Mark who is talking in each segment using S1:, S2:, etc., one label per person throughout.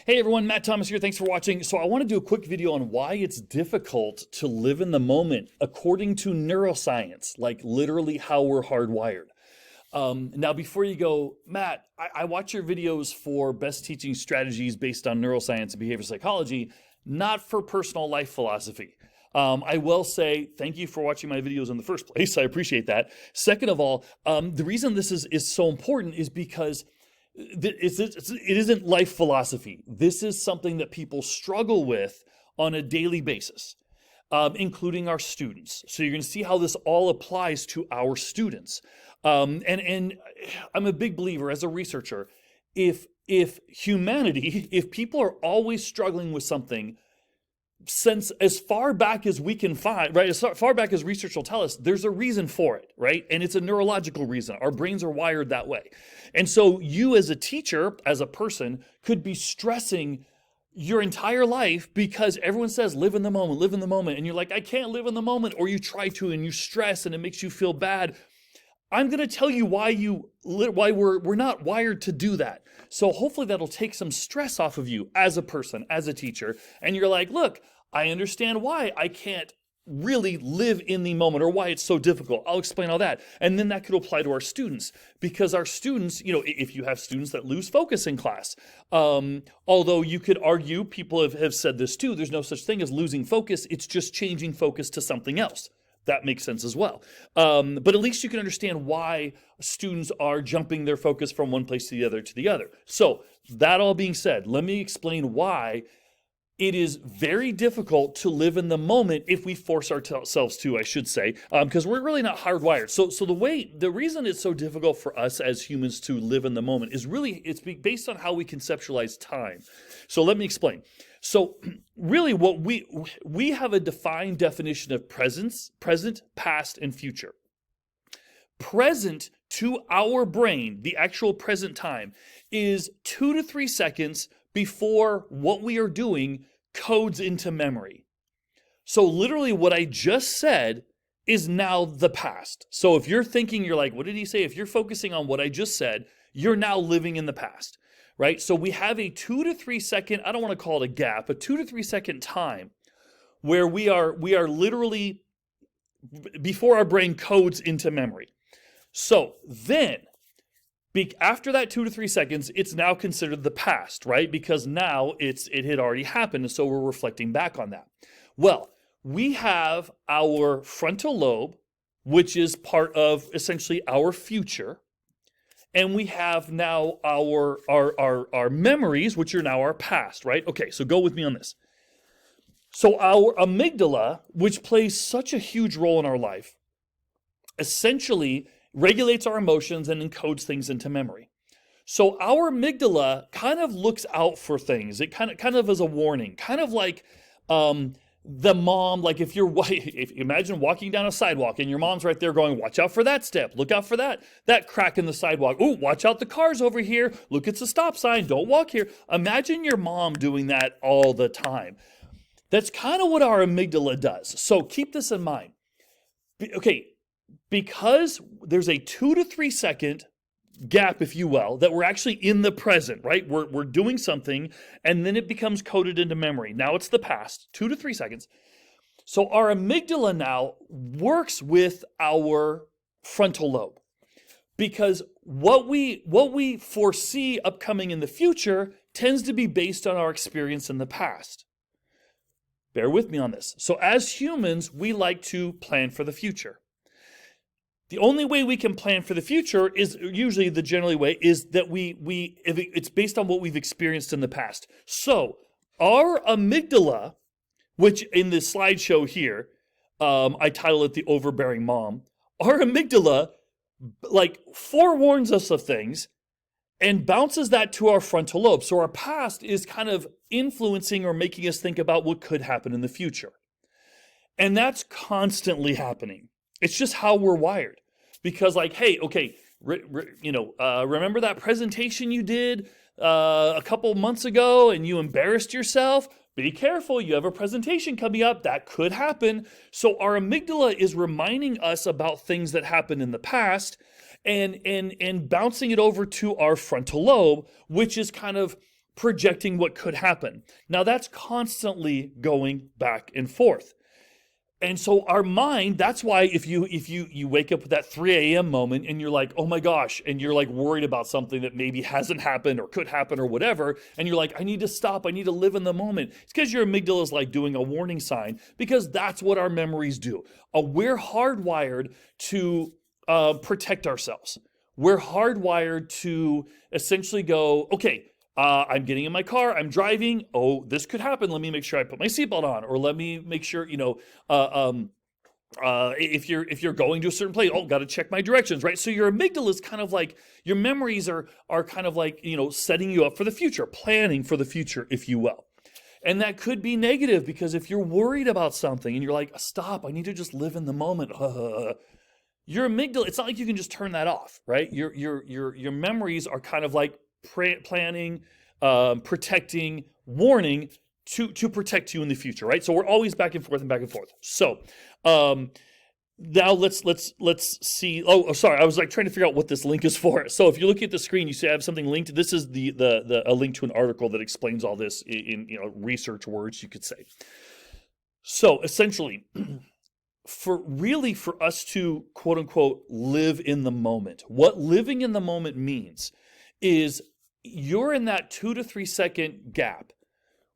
S1: Hey everyone, Matt Thomas here. Thanks for watching. So I want to do a quick video on why it's difficult to live in the moment according to neuroscience, like literally how we're hardwired. Now, before you go, Matt, I watch your videos for best teaching strategies based on neuroscience and behavioral psychology, not for personal life philosophy. I will say thank you for watching my videos in the first place. I appreciate that. Second of all, the reason this is so important is because it isn't life philosophy. This is something that people struggle with on a daily basis, including our students. So you're going to see how this all applies to our students. And I'm a big believer as a researcher, if humanity, if people are always struggling with something, since as far back as we can find, right, as far back as research will tell us, there's a reason for it, right? And it's a neurological reason. Our brains are wired that way. And so you as a teacher, as a person, could be stressing your entire life because everyone says, live in the moment, live in the moment. And you're like, I can't live in the moment. Or you try to and you stress and it makes you feel bad. I'm going to tell you why we're not wired to do that. So hopefully that'll take some stress off of you as a person, as a teacher. And you're like, look, I understand why I can't really live in the moment or why it's so difficult. I'll explain all that. And then that could apply to our students because our students, you know, if you have students that lose focus in class, although you could argue, people have said this too, there's no such thing as losing focus. It's just changing focus to something else. That makes sense as well. But at least you can understand why students are jumping their focus from one place to the other. So that all being said, let me explain why it is very difficult to live in the moment if we force ourselves to, I should say, because we're really not hardwired. So the reason it's so difficult for us as humans to live in the moment is really, it's based on how we conceptualize time. So let me explain. So really what we have a defined definition of present, past, and future. Present to our brain, the actual present time, is 2 to 3 seconds before what we are doing codes into memory. So literally what I just said is now the past. So if you're thinking, you're like, what did he say? If you're focusing on what I just said, you're now living in the past. Right? So we have a 2 to 3 second, I don't want to call it a gap, a 2 to 3 second time where we are literally before our brain codes into memory. So then after that 2 to 3 seconds, it's now considered the past, right? Because now it had already happened. And so we're reflecting back on that. Well, we have our frontal lobe, which is part of essentially our future. And we have now our memories, which are now our past, right? Okay, so go with me on this. So our amygdala, which plays such a huge role in our life, essentially regulates our emotions and encodes things into memory. So our amygdala kind of looks out for things. It kind of as a warning, kind of like the mom, like if imagine walking down a sidewalk and your mom's right there going, watch out for that step, look out for that crack in the sidewalk. Oh, watch out, the car's over here. Look, it's a stop sign. Don't walk here. Imagine your mom doing that all the time. That's kind of what our amygdala does. So keep this in mind. Okay, because there's a 2 to 3 second gap, if you will, that we're actually in the present, right? We're doing something and then it becomes coded into memory. Now it's the past, 2 to 3 seconds. So our amygdala now works with our frontal lobe because what we foresee upcoming in the future tends to be based on our experience in the past. Bear with me on this. So as humans, we like to plan for the future. The only way we can plan for the future is usually the generally way is that it's based on what we've experienced in the past. So our amygdala, which in this slideshow here, I title it the overbearing mom. Our amygdala like forewarns us of things and bounces that to our frontal lobe. So our past is kind of influencing or making us think about what could happen in the future. And that's constantly happening. It's just how we're wired. Because like, hey, okay, remember that presentation you did a couple months ago and you embarrassed yourself? Be careful, you have a presentation coming up, that could happen. So our amygdala is reminding us about things that happened in the past and bouncing it over to our frontal lobe, which is kind of projecting what could happen. Now that's constantly going back and forth. And so our mind, that's why if you wake up with that 3 a.m. moment and you're like, oh my gosh, and you're like worried about something that maybe hasn't happened or could happen or whatever, and you're like, I need to stop, I need to live in the moment. It's because your amygdala is like doing a warning sign, because that's what our memories do. We're hardwired to protect ourselves. We're hardwired to essentially go, okay, I'm getting in my car, I'm driving, oh, this could happen, let me make sure I put my seatbelt on, or let me make sure, if you're going to a certain place, oh, got to check my directions, right? So your amygdala is kind of like, your memories are kind of like, setting you up for the future, planning for the future, if you will. And that could be negative, because if you're worried about something and you're like, stop, I need to just live in the moment, your amygdala, it's not like you can just turn that off, right? Your memories are kind of like planning, protecting, warning to protect you in the future, right? So we're always back and forth and back and forth. So now let's see. Oh, sorry, I was like trying to figure out what this link is for. So if you look at the screen, you see I have something linked. This is a link to an article that explains all this in research words, you could say. So essentially, for us to quote unquote live in the moment, what living in the moment means is you're in that 2 to 3 second gap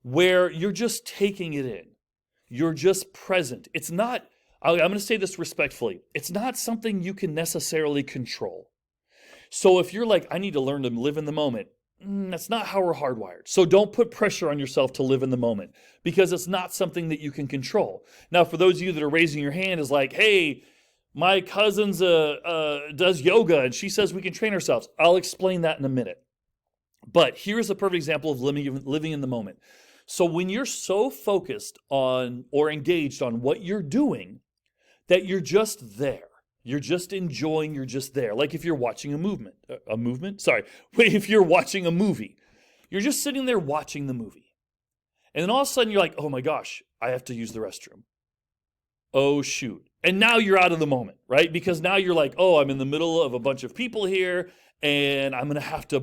S1: where you're just taking it in. You're just present. It's not, I'm going to say this respectfully, it's not something you can necessarily control. So if you're like, I need to learn to live in the moment, that's not how we're hardwired. So don't put pressure on yourself to live in the moment, because it's not something that you can control. Now, for those of you that are raising your hand is like, hey, my cousin's does yoga and she says we can train ourselves. I'll explain that in a minute. But here's a perfect example of living in the moment. So when you're so focused on or engaged on what you're doing that you're just there, you're just enjoying, you're just there. Like if you're watching if you're watching a movie, you're just sitting there watching the movie. And then all of a sudden you're like, oh my gosh, I have to use the restroom. Oh shoot. And now you're out of the moment, right? Because now you're like, oh, I'm in the middle of a bunch of people here and I'm going to have to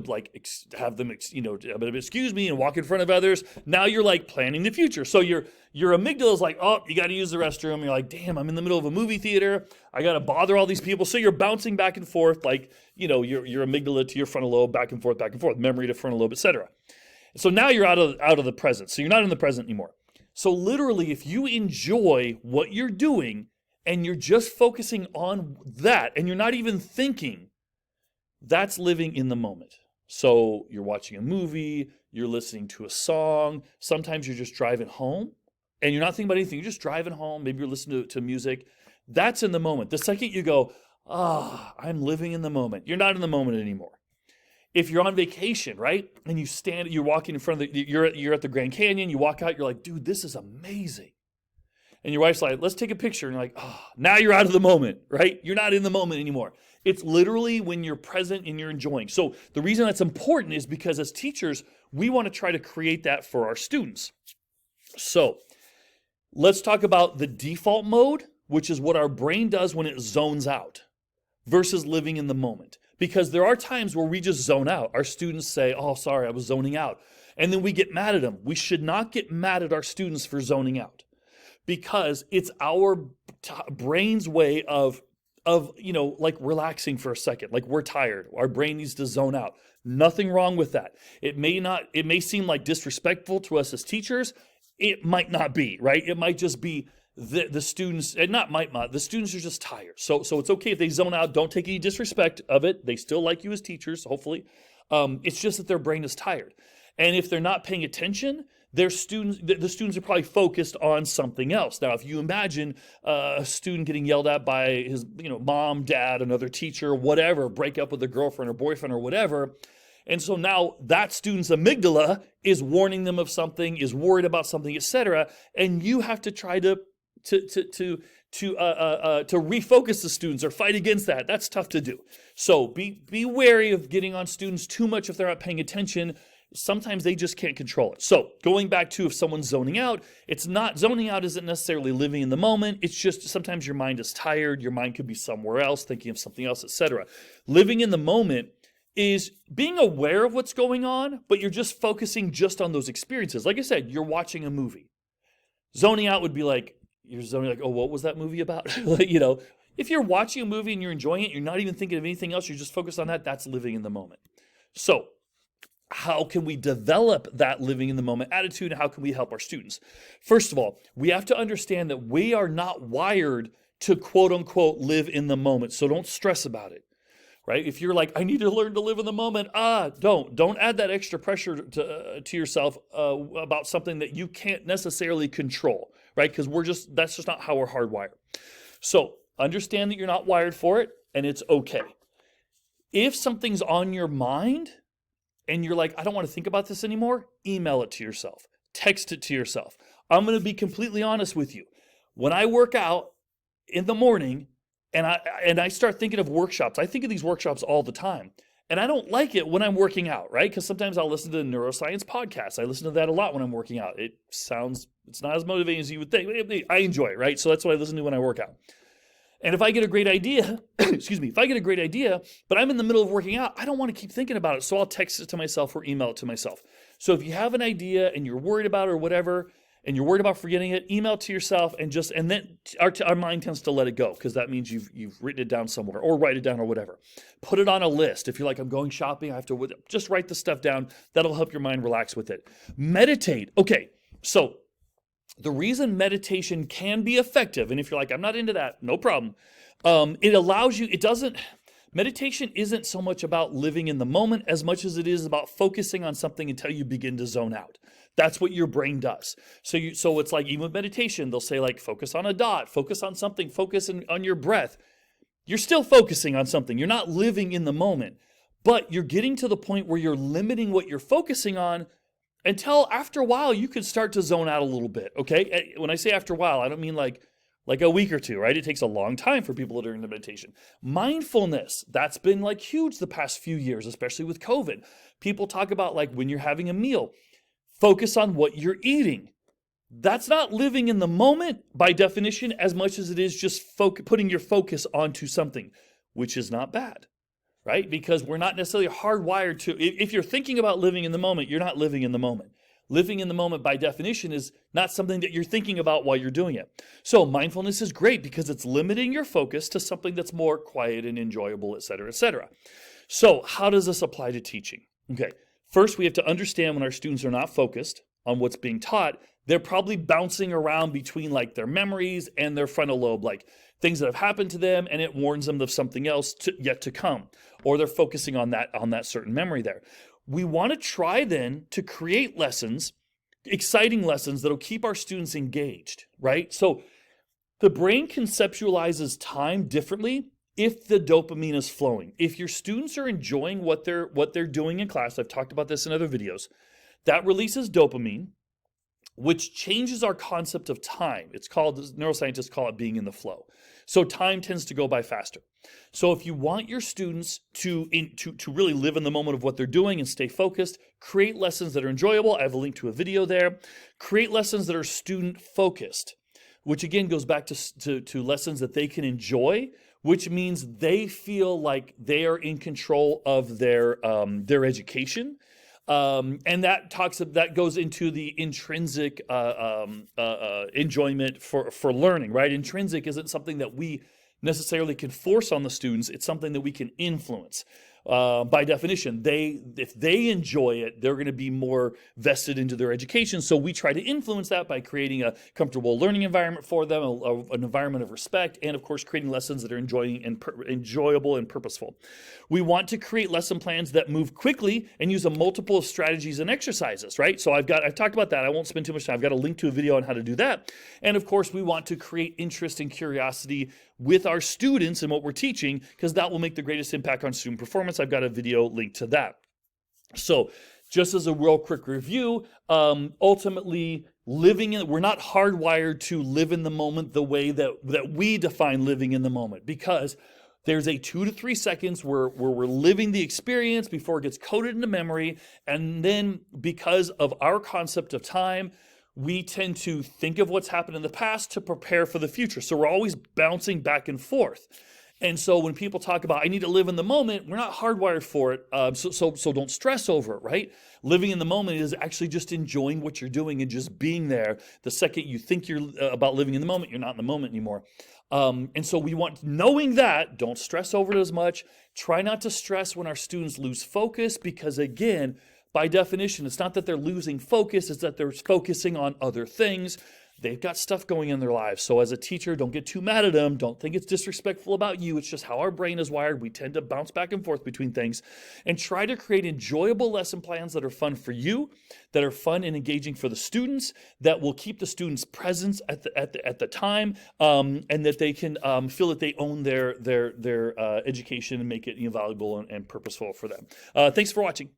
S1: have them, excuse me and walk in front of others. Now you're like planning the future. So your amygdala is like, oh, you got to use the restroom. You're like, damn, I'm in the middle of a movie theater. I got to bother all these people. So you're bouncing back and forth, like, your amygdala to your frontal lobe, back and forth, memory to frontal lobe, etc. So now you're out of the present. So you're not in the present anymore. So literally, if you enjoy what you're doing and you're just focusing on that and you're not even thinking, that's living in the moment. So you're watching a movie, you're listening to a song, sometimes you're just driving home and you're not thinking about anything, you're just driving home, maybe you're listening to music. That's in the moment. The second you go, I'm living in the moment, you're not in the moment anymore. If you're on vacation, right, and you're walking in front of you're at the Grand Canyon, you walk out, you're like, dude, this is amazing. And your wife's like, let's take a picture. And you're like, now you're out of the moment, right? You're not in the moment anymore. It's literally when you're present and you're enjoying. So the reason that's important is because as teachers, we want to try to create that for our students. So let's talk about the default mode, which is what our brain does when it zones out, versus living in the moment. Because there are times where we just zone out. Our students say, oh, sorry, I was zoning out. And then we get mad at them. We should not get mad at our students for zoning out, because it's our brain's way of like relaxing for a second. Like we're tired. Our brain needs to zone out. Nothing wrong with that. It may seem like disrespectful to us as teachers. It might not be, right? It might just be the students, and the students are just tired. So it's okay if they zone out. Don't take any disrespect of it. They still like you as teachers, hopefully. It's just that their brain is tired. And if they're not paying attention, the students are probably focused on something else. Now, if you imagine a student getting yelled at by his, mom, dad, another teacher, whatever, break up with a girlfriend or boyfriend or whatever, and so now that student's amygdala is warning them of something, is worried about something, etc., and you have to try to refocus the students or fight against that. That's tough to do. So be wary of getting on students too much if they're not paying attention. Sometimes they just can't control it. So going back to if someone's zoning out, zoning out isn't necessarily living in the moment. It's just sometimes your mind is tired. Your mind could be somewhere else, thinking of something else, etc. Living in the moment is being aware of what's going on, but you're just focusing just on those experiences. Like I said, you're watching a movie. Zoning out would be like, you're zoning like, oh, what was that movie about? You know, if you're watching a movie and you're enjoying it, you're not even thinking of anything else, you're just focused on that, that's living in the moment. So how can we develop that living in the moment attitude, and how can we help our students? First of all, we have to understand that we are not wired to quote unquote live in the moment. So don't stress about it, right? If you're like, I need to learn to live in the moment, don't add that extra pressure to yourself about something that you can't necessarily control, right? Because that's just not how we're hardwired. So understand that you're not wired for it, and it's okay. If something's on your mind and you're like, I don't want to think about this anymore, email it to yourself, text it to yourself. I'm going to be completely honest with you. When I work out in the morning and I start thinking of workshops, I think of these workshops all the time. And I don't like it when I'm working out, right? Because sometimes I'll listen to the neuroscience podcast. I listen to that a lot when I'm working out. It's not as motivating as you would think. I enjoy it, right? So that's what I listen to when I work out. And if I get a great idea, but I'm in the middle of working out, I don't want to keep thinking about it. So I'll text it to myself or email it to myself. So if you have an idea and you're worried about it or whatever, and you're worried about forgetting it, email it to yourself, and then our mind tends to let it go, because that means you've written it down somewhere, or write it down or whatever. Put it on a list. If you're like, I'm going shopping, I have to just write the stuff down. That'll help your mind relax with it. Meditate. Okay, so the reason meditation can be effective, and if you're like, I'm not into that, no problem. It allows you, meditation isn't so much about living in the moment as much as it is about focusing on something until you begin to zone out. That's what your brain does. So it's like, even with meditation, they'll say like, focus on a dot, focus on something, focus on your breath. You're still focusing on something. You're not living in the moment, but you're getting to the point where you're limiting what you're focusing on until after a while, you could start to zone out a little bit, okay? When I say after a while, I don't mean like a week or two, right? It takes a long time for people to learn the meditation. Mindfulness, that's been like huge the past few years, especially with COVID. People talk about like when you're having a meal, focus on what you're eating. That's not living in the moment by definition as much as it is just putting your focus onto something, which is not bad. Right? Because we're not necessarily hardwired to, if you're thinking about living in the moment, you're not living in the moment. Living in the moment by definition is not something that you're thinking about while you're doing it. So mindfulness is great because it's limiting your focus to something that's more quiet and enjoyable, et cetera, et cetera. So how does this apply to teaching? Okay, first we have to understand when our students are not focused on what's being taught, they're probably bouncing around between like their memories and their frontal lobe, like things that have happened to them, and it warns them of something else yet to come, or they're focusing on that certain memory there. We want to try then to create lessons, exciting lessons that'll keep our students engaged, right? So the brain conceptualizes time differently if the dopamine is flowing. If your students are enjoying what they're doing in class, I've talked about this in other videos, that releases dopamine, which changes our concept of time. It's called, neuroscientists call it being in the flow. So time tends to go by faster. So if you want your students to really live in the moment of what they're doing and stay focused, create lessons that are enjoyable. I have a link to a video there. Create lessons that are student focused, which again goes back to lessons that they can enjoy, which means they feel like they are in control of their education. And that goes into the intrinsic enjoyment for learning, right? Intrinsic isn't something that we necessarily can force on the students. It's something that we can influence. By definition, if they enjoy it, they're going to be more vested into their education. So we try to influence that by creating a comfortable learning environment for them, an environment of respect, and of course, creating lessons that are enjoyable and purposeful. We want to create lesson plans that move quickly and use a multiple of strategies and exercises, right? So I've talked about that. I won't spend too much time. I've got a link to a video on how to do that. And of course, we want to create interest and curiosity with our students and what we're teaching, because that will make the greatest impact on student performance. I've got a video linked to that. So just as a real quick review, ultimately we're not hardwired to live in the moment the way that we define living in the moment, because there's a 2 to 3 seconds where we're living the experience before it gets coded into memory. And then because of our concept of time, we tend to think of what's happened in the past to prepare for the future. So we're always bouncing back and forth. And so when people talk about, I need to live in the moment, we're not hardwired for it. So don't stress over it, right? Living in the moment is actually just enjoying what you're doing and just being there. The second you think you're about living in the moment, you're not in the moment anymore. And so we want, knowing that, don't stress over it as much. Try not to stress when our students lose focus, because again, by definition, it's not that they're losing focus, it's that they're focusing on other things. They've got stuff going in their lives. So as a teacher, don't get too mad at them. Don't think it's disrespectful about you. It's just how our brain is wired. We tend to bounce back and forth between things, and try to create enjoyable lesson plans that are fun for you, that are fun and engaging for the students, that will keep the students' presence at the time, and that they can feel that they own their education and make it valuable and purposeful for them. Thanks for watching.